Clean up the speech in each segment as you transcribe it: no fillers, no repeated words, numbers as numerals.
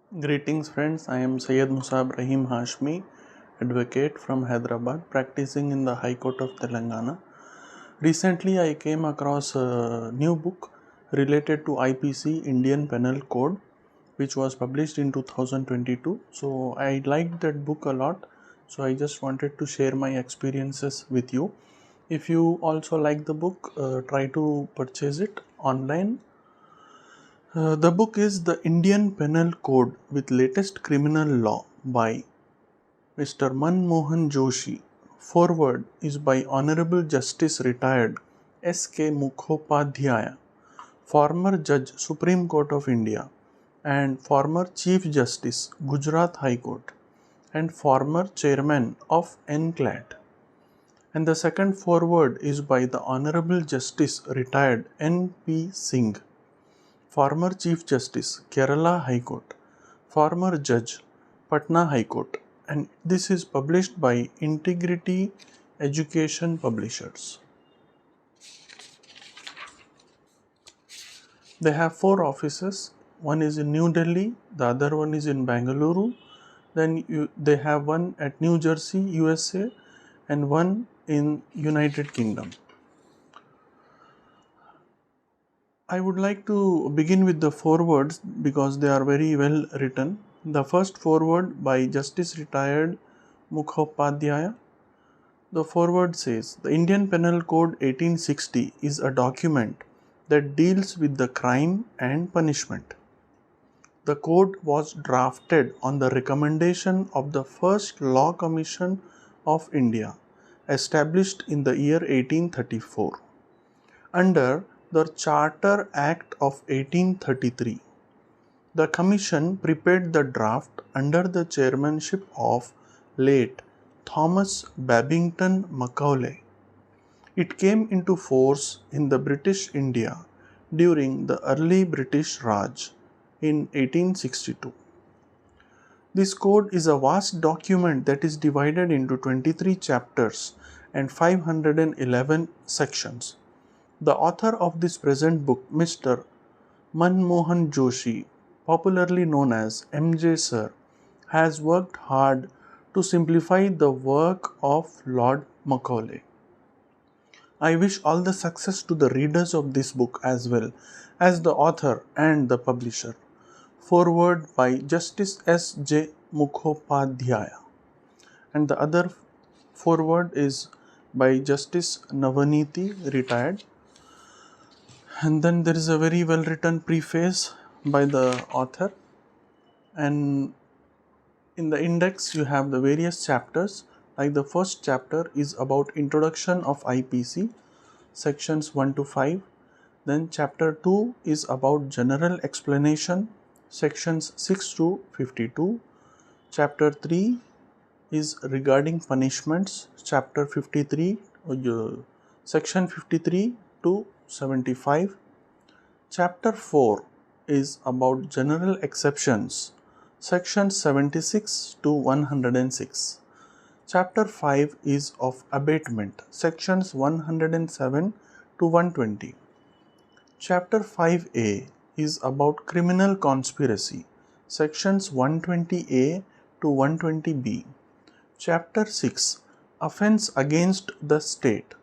Greetings friends, I am Syed Musab Rahim Hashmi, advocate from Hyderabad, practicing in the High Court of Telangana. Recently I came across a new book related to IPC Indian Penal Code, which was published in 2022. So I liked that book a lot, so I just wanted to share my experiences with you. If you also like the book, try to purchase it online. The book is The Indian Penal Code with Latest Criminal Law by Mr. Mohan Joshi. Foreword is by Honorable Justice Retired S.K. Mukhopadhyaya, former Judge Supreme Court of India and former Chief Justice Gujarat High Court and former Chairman of NCLAT. And the second foreword is by the Honorable Justice Retired N.P. Singh, former Chief Justice, Kerala High Court, former Judge, Patna High Court, and this is published by Integrity Education Publishers. They have 4 offices. One is in New Delhi, the other one is in Bangalore, then they have one at New Jersey, USA, and one in United Kingdom. I would like to begin with the forewords because they are very well written. The first foreword by Justice Retired Mukhopadhyaya. The foreword says, the Indian Penal Code 1860 is a document that deals with the crime and punishment. The code was drafted on the recommendation of the first Law Commission of India, established in the year 1834, under the Charter Act of 1833. The Commission prepared the draft under the chairmanship of late Thomas Babington Macaulay. It came into force in the British India during the early British Raj in 1862. This code is a vast document that is divided into 23 chapters and 511 sections. The author of this present book, Mr. Mohan Joshi, popularly known as MJ Sir, has worked hard to simplify the work of Lord Macaulay. I wish all the success to the readers of this book as well as the author and the publisher. Foreword by Justice S. J. Mukhopadhyaya. And the other foreword is by Justice Navaniti, retired. And then there is a very well written preface by the author, and in the index you have the various chapters. Like the first chapter is about introduction of IPC, sections 1 to 5. Then chapter 2 is about general explanation, sections 6 to 52. Chapter 3 is regarding punishments, chapter 53, section 53 to 75. Chapter 4 is about general exceptions, sections 76 to 106. Chapter 5 is of abatement, sections 107 to 120. Chapter 5A is about criminal conspiracy, sections 120A to 120B. Chapter 6, offense against the state,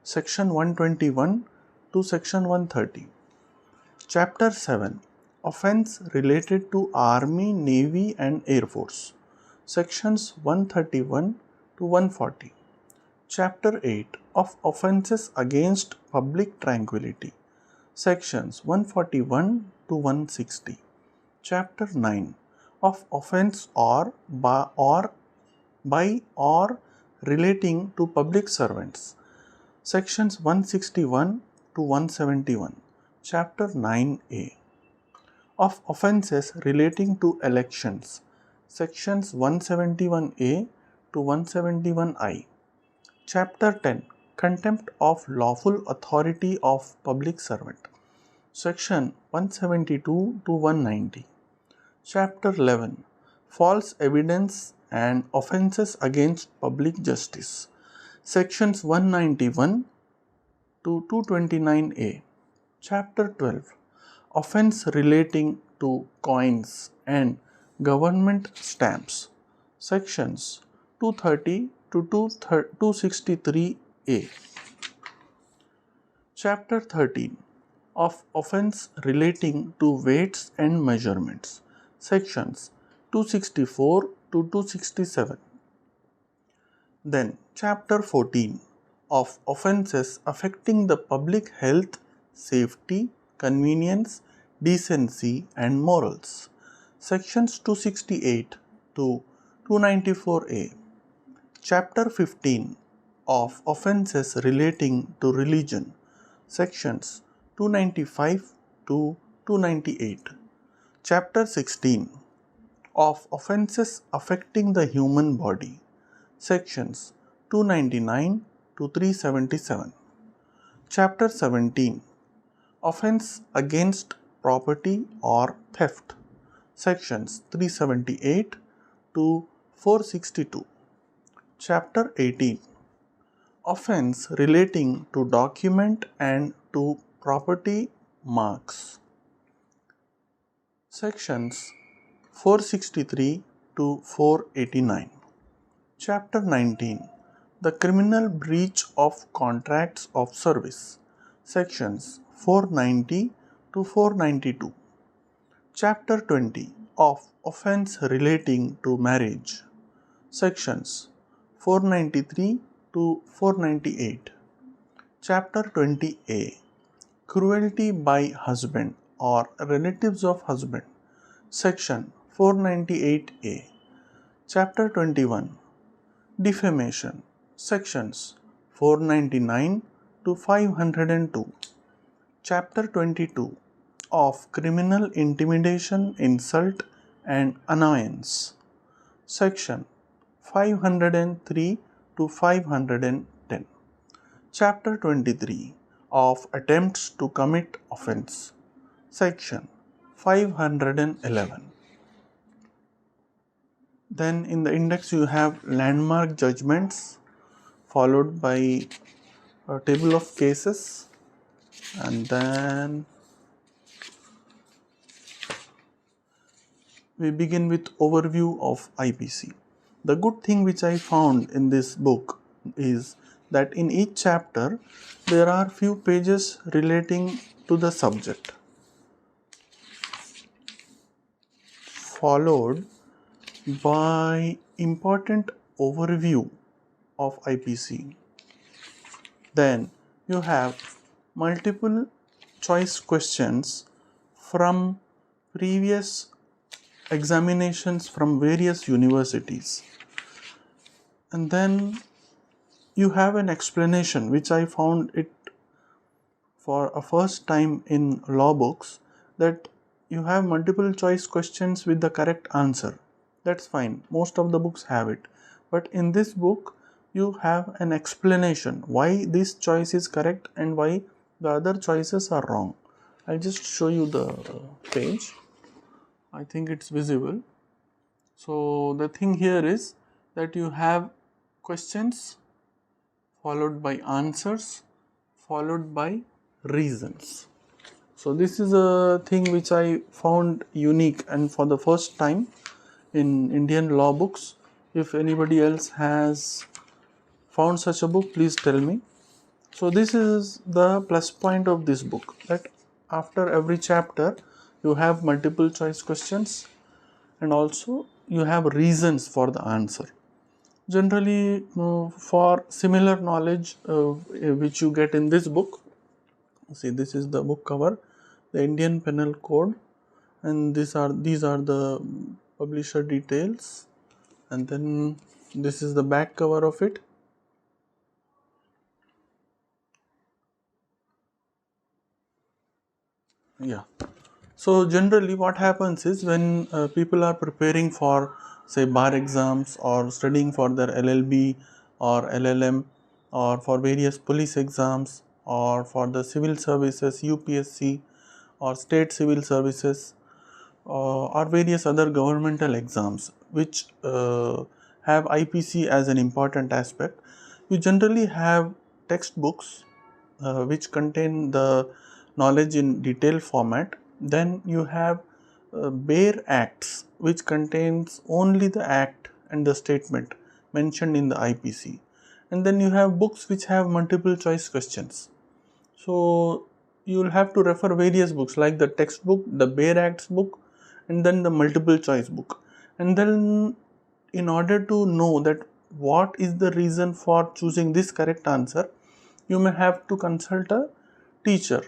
section 121 to section 130. Chapter 7, offense related to Army, Navy and Air Force, sections 131 to 140. Chapter 8, of offences against public tranquility, sections 141 to 160. Chapter 9, of offence by or relating to public servants, sections 161 to 171. Chapter 9A, of offences relating to elections, sections 171A to 171I. Chapter 10, contempt of lawful authority of public servant, section 172 to 190. Chapter 11, false evidence and offences against public justice, sections 191 to 229A. Chapter 12, offense relating to coins and Government stamps. Sections 230 to 263A. Chapter 13 of offence relating to weights and measurements. Sections 264 to 267. Then Chapter 14 of offences affecting the public health, safety, convenience, decency and morals. Sections 268 to 294A. Chapter 15 of offences relating to religion. Sections 295 to 298. Chapter 16 of offences affecting the human body. Sections 299 to 377. Chapter 17 offense against property or theft. Sections 378 to 462. Chapter 18 offense relating to document and to property marks. Sections 463 to 489. Chapter 19 the criminal breach of contracts of service. Sections 490 to 492. Chapter 20 of offense relating to marriage. Sections 493 to 498. Chapter 20A cruelty by husband or relatives of husband. Section 498A. Chapter 21 defamation. Sections 499 to 502. Chapter 22 of criminal intimidation, insult and annoyance. Section 503 to 510. Chapter 23 of attempts to commit offence. Section 511. Then in the index you have landmark judgments followed by a table of cases, and then we begin with overview of IPC. The good thing which I found in this book is that in each chapter there are few pages relating to the subject, followed by important overview of IPC. Then you have multiple choice questions from previous examinations from various universities, and then you have an explanation which I found it for a first time in law books, that you have multiple choice questions with the correct answer. That's fine, most of the books have it, but in this book you have an explanation why this choice is correct and why the other choices are wrong. I'll just show you the page. I think it's visible. So the thing here is that you have questions followed by answers followed by reasons. So this is a thing which I found unique and for the first time in Indian law books. If anybody else has found such a book, please tell me. So this is the plus point of this book, that after every chapter you have multiple choice questions and also you have reasons for the answer. Generally for similar knowledge which you get in this book, see, this is the book cover, the Indian Penal Code, and these are the publisher details, and then this is the back cover of it. Yeah. So generally what happens is when people are preparing for say bar exams or studying for their LLB or LLM or for various police exams or for the civil services, UPSC or state civil services or various other governmental exams which have IPC as an important aspect, you generally have textbooks which contain the knowledge in detailed format. Then you have bare acts which contains only the act and the statement mentioned in the IPC. And then you have books which have multiple choice questions. So you will have to refer various books like the textbook, the bare acts book, and then the multiple choice book. And then in order to know that what is the reason for choosing this correct answer, you may have to consult a teacher.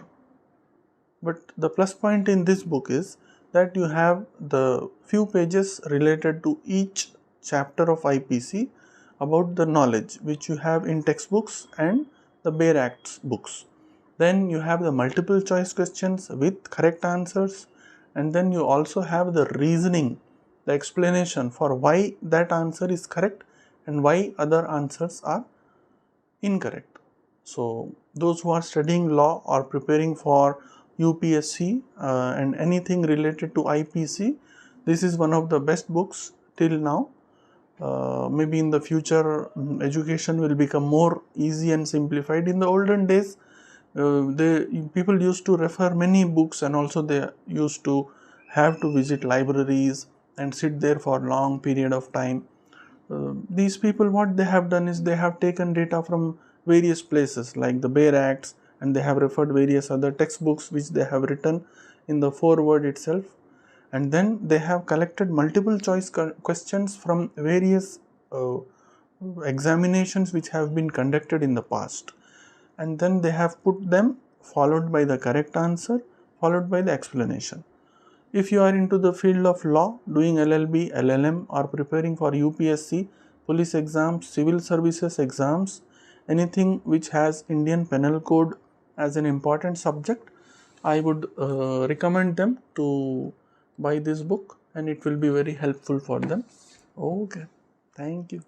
But the plus point in this book is that you have the few pages related to each chapter of IPC about the knowledge which you have in textbooks and the bare acts books. Then you have the multiple choice questions with correct answers, and then you also have the reasoning, the explanation for why that answer is correct and why other answers are incorrect. So those who are studying law or preparing for UPSC and anything related to IPC, this is one of the best books till now. Maybe in the future education will become more easy and simplified. In the olden days, people used to refer many books, and also they used to have to visit libraries and sit there for long period of time. These people, what they have done is they have taken data from various places like the bare acts, and they have referred various other textbooks which they have written in the foreword itself, and then they have collected multiple choice questions from various examinations which have been conducted in the past, and then they have put them followed by the correct answer followed by the explanation. If you are into the field of law, doing LLB, LLM, or preparing for UPSC, police exams, civil services exams, anything which has Indian Penal Code as an important subject, I would recommend them to buy this book, and it will be very helpful for them. Okay, thank you.